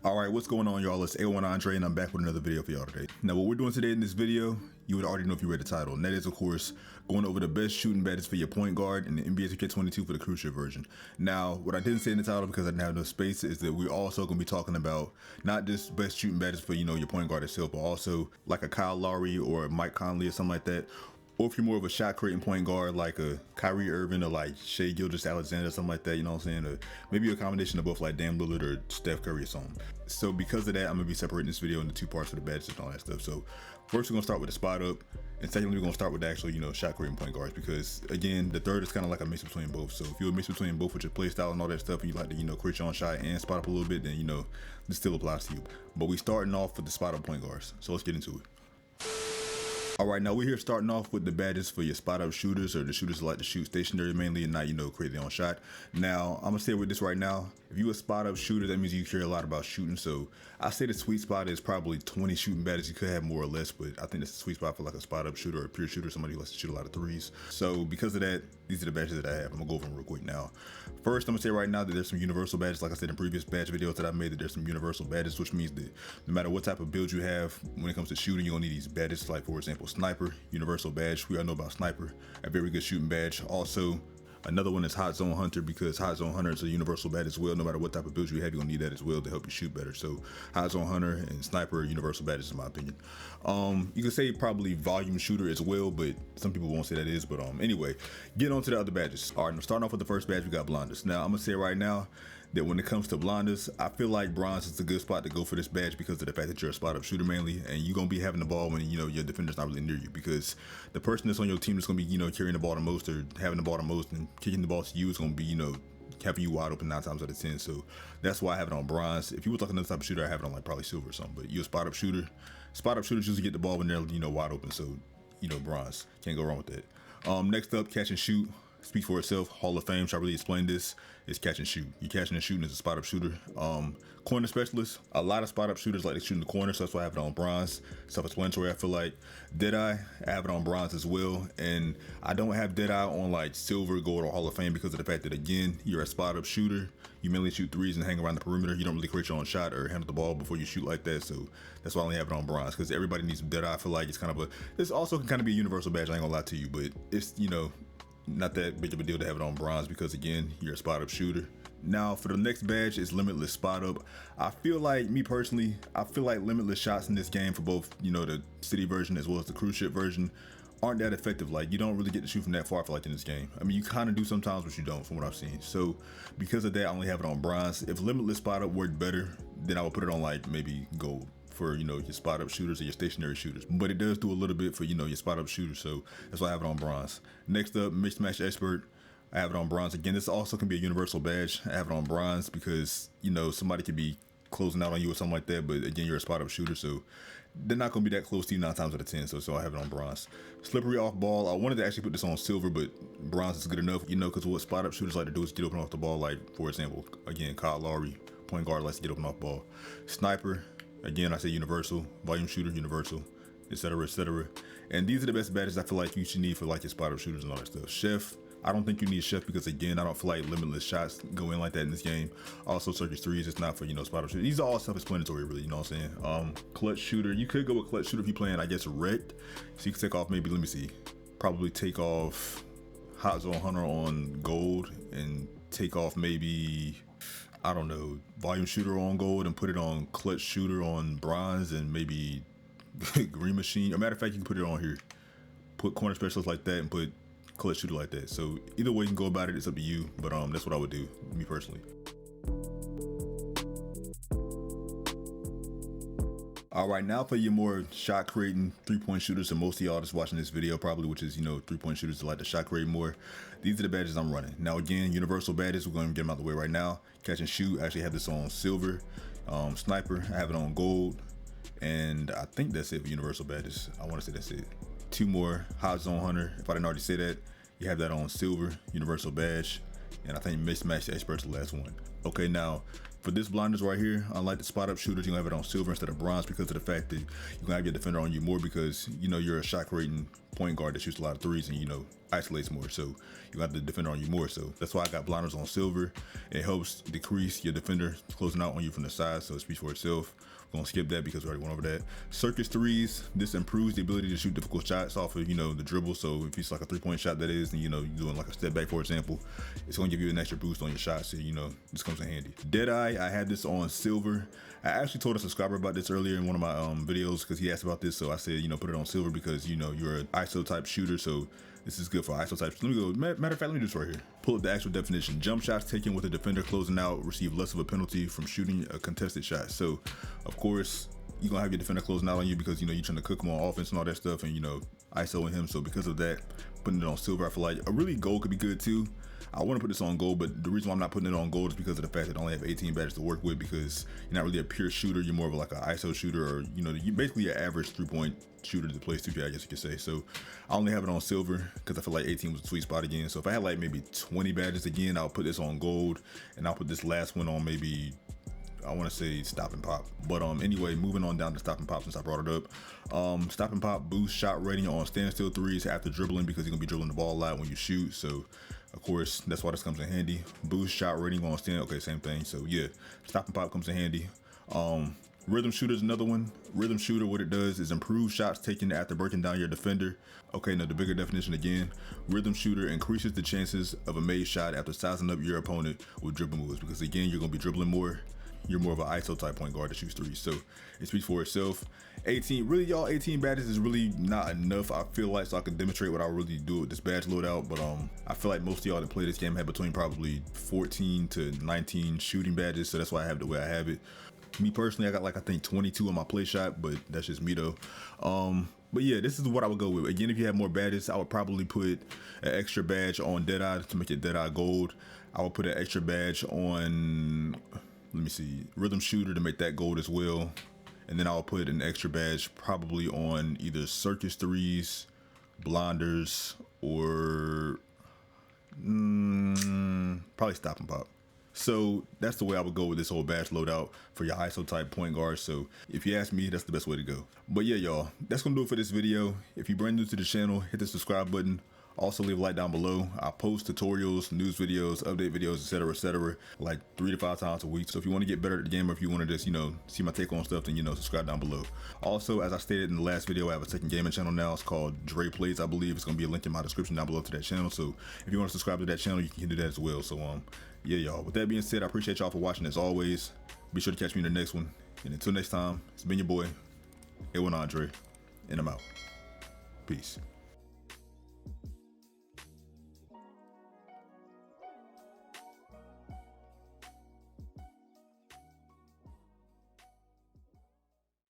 Alright, what's going on, y'all? It's A1 Andre and I'm back with another video for y'all today. Now what we're doing today in this video, you would already know if you read the title, and that is of course going over the best shooting badges for your point guard in the NBA 2K22 for the cruise ship version. Now what I didn't say in the title because I didn't have enough space is that we're also going to be talking about not just best shooting badges for your point guard itself, but also like a Kyle Lowry or a Mike Conley or something like that. Or if you're more of a shot creating point guard like a Kyrie Irving or like Shai Gilgeous-Alexander or something like that, you know what I'm saying? Or maybe a combination of both like Dame Lillard or Steph Curry or something. So because of that, I'm gonna be separating this video into two parts for the badges and all that stuff. So first we're gonna start with the spot up, and secondly we're gonna start with the actual, shot creating point guards, because again, the third is kind of like a mix between both. So if you're a mix between both with your play style and all that stuff, and you like to, create your own shot and spot up a little bit, then this still applies to you. But we starting off with the spot up point guards. So let's get into it. Alright, now we're here starting off with the badges for your spot up shooters, or the shooters that like to shoot stationary mainly and not, create their own shot. Now, I'm gonna say with this right now, if you a spot up shooter, that means you care a lot about shooting. So I say the sweet spot is probably 20 shooting badges. You could have more or less, but I think that's the sweet spot for like a spot up shooter or a pure shooter, somebody who likes to shoot a lot of threes. So because of that, these are the badges that I have. I'm gonna go over them real quick now. First, I'm gonna say right now that there's some universal badges. Like I said in previous badge videos that I made, that there's some universal badges, which means that no matter what type of build you have, when it comes to shooting, you're gonna need these badges. Like for example, sniper, universal badge. We all know about sniper, a very good shooting badge. Also, another one is hot zone hunter, because hot zone hunter is a universal badge as well. No matter what type of build you have, you're gonna need that as well to help you shoot better. So hot zone hunter and sniper, universal badges in my opinion. You can say probably volume shooter as well, but some people won't say that is. But anyway, getting on to the other badges. All right, I'm starting off with the first badge. We got blinders. Now I'm gonna say right now that when it comes to blinders, I feel like bronze is a good spot to go for this badge because of the fact that you're a spot up shooter mainly, and you're gonna be having the ball when your defender's not really near you, because the person that's on your team that's gonna be carrying the ball the most or having the ball the most and kicking the ball to you is gonna be having you wide open 9 times out of 10. So that's why I have it on bronze. If you was like another type of shooter, I have it on like probably silver or something. But you're a spot up shooter. Spot up shooters usually get the ball when they're wide open. So bronze, can't go wrong with that. Next up, catch and shoot. Speaks for itself. Hall of Fame. Should I really explain this? It's catch and shoot. You're catching and shooting as a spot up shooter. Corner specialist. A lot of spot up shooters like to shoot in the corner, so that's why I have it on bronze. Self-explanatory, I feel like. Deadeye, I have it on bronze as well. And I don't have Deadeye on like silver, gold, or Hall of Fame because of the fact that, again, you're a spot up shooter. You mainly shoot threes and hang around the perimeter. You don't really create your own shot or handle the ball before you shoot like that. So that's why I only have it on bronze, because everybody needs some Deadeye. I feel like it's kind of this also can kind of be a universal badge. I ain't gonna lie to you, but it's not that big of a deal to have it on bronze because, again, you're a spot up shooter. Now for the next badge is limitless spot up. I feel like, me personally, I feel like limitless shots in this game for both the city version as well as the cruise ship version aren't that effective. Like, you don't really get to shoot from that far, I feel like, in this game. I mean, you kind of do sometimes, but you don't, from what I've seen. So because of that, I only have it on bronze. If limitless spot up worked better, then I would put it on like maybe gold for your spot up shooters or your stationary shooters. But it does do a little bit for your spot up shooters, so that's why I have it on bronze. Next up, mixed match expert. I have it on bronze. Again, this also can be a universal badge. I have it on bronze because somebody could be closing out on you or something like that, but again, you're a spot up shooter, so they're not going to be that close to you 9 times out of 10, so I have it on bronze. Slippery off ball, I wanted to actually put this on silver, but bronze is good enough, because what spot up shooters like to do is get open off the ball. Like, for example, again, Kyle Lowry, point guard, likes to get open off ball. Sniper, again, I say universal. Volume shooter, universal, etc., etc. And these are the best badges I feel like you should need for like your spot up shooters and all that stuff. Chef, I don't think you need chef because, again, I don't feel like limitless shots go in like that in this game. Also, circus threes, it's not for spot up shooters. These are all self-explanatory, really. You know what I'm saying? Clutch shooter, you could go with clutch shooter if you're playing, I guess, wrecked. So you can take off maybe, let me see, probably take off hot zone hunter on gold and take off maybe, I don't know, volume shooter on gold and put it on clutch shooter on bronze, and maybe green machine. As a matter of fact, you can put it on here. Put corner specialist like that and put clutch shooter like that. So either way you can go about it, it's up to you. But that's what I would do, me personally. All right, now for your more shot creating 3-point shooters, and most of y'all that's watching this video probably, which is 3-point shooters that like to shot create more. These are the badges I'm running. Now again, universal badges, we're going to get them out the way right now. Catch and shoot, I actually have this on silver. Sniper, I have it on gold, and I think that's it for universal badges. I want to say that's it. 2 more, hot zone hunter, if I didn't already say that, you have that on silver, universal badge, and I think mismatch expert's the last one. Okay, now for this blinders right here, unlike the spot up shooters, you're gonna have it on silver instead of bronze because of the fact that you're gonna have your defender on you more, because you're a shot creating point guard that shoots a lot of threes and, you know, isolates more. So you got the defender on you more. So that's why I got blinders on silver. It helps decrease your defender closing out on you from the side. So it speaks for itself. We're gonna skip that because we already went over that. Circus threes, this improves the ability to shoot difficult shots off of, you know, the dribble. So if it's like a 3-point shot, that is, and you know, you're doing like a step back, for example, it's gonna give you an extra boost on your shot. So, you know, this comes in handy. Deadeye, I had this on silver. I actually told a subscriber about this earlier in one of my videos because he asked about this. So I said, you know, put it on silver because, you know, you're an ISO type shooter. So this is good for ISO types. Let me go, matter of fact, let me do this right here. Pull up the actual definition. Jump shots taken with a defender closing out receive less of a penalty from shooting a contested shot. So of course, you're gonna have your defender closing out on you because, you know, you're trying to cook him on offense and all that stuff, and, you know, ISOing him. So because of that, putting it on silver, I feel like a really gold could be good too. I want to put this on gold, but the reason why I'm not putting it on gold is because of the fact that I only have 18 badges to work with, because you're not really a pure shooter. You're more of like an ISO shooter, or, you know, you basically your average 3-point shooter that plays 2K, I guess you could say. So I only have it on silver because I feel like 18 was a sweet spot again. So if I had like maybe 20 badges again, I'll put this on gold, and I'll put this last one on maybe, I want to say stop and pop. But anyway, moving on down to stop and pop since I brought it up. Stop and pop boosts shot rating on standstill threes after dribbling, because you're gonna be dribbling the ball a lot when you shoot. So of course, that's why this comes in handy. Boost shot rating on stand, okay, same thing. So yeah, stop and pop comes in handy. Rhythm shooter is another one. Rhythm shooter, what it does is improve shots taken after breaking down your defender. Okay, now the bigger definition again. Rhythm shooter increases the chances of a made shot after sizing up your opponent with dribble moves, because again, you're gonna be dribbling more. You're more of an ISO type point guard that shoots threes. So it speaks for itself. 18, really y'all, 18 badges is really not enough, I feel like, so I can demonstrate what I really do with this badge loadout. But I feel like most of y'all that play this game have between probably 14 to 19 shooting badges, so that's why I have the way I have it. Me personally, I got like, I think 22 on my play shot, but that's just me though. But yeah, this is what I would go with. Again, if you have more badges, I would probably put an extra badge on Deadeye to make it Deadeye gold. I would put an extra badge on, let me see, Rhythm shooter to make that gold as well. And then I'll put an extra badge probably on either circus threes, blinders, or probably stop and pop. So that's the way I would go with this whole badge loadout for your ISO type point guard. So if you ask me, that's the best way to go. But yeah, y'all, that's gonna do it for this video. If you're brand new to the channel, hit the subscribe button. Also leave a like down below. I post tutorials, news videos, update videos, etc., like 3 to 5 times a week. So if you want to get better at the game, or if you want to just, you know, see my take on stuff, then, you know, subscribe down below. Also, as I stated in the last video, I have a second gaming channel now. It's called Dre Plays, I believe. It's gonna be a link in my description down below to that channel. So if you want to subscribe to that channel, you can do that as well. So yeah, y'all, with that being said, I appreciate y'all for watching as always. Be sure to catch me in the next one. And until next time, it's been your boy, A1 Andre, and I'm out. Peace.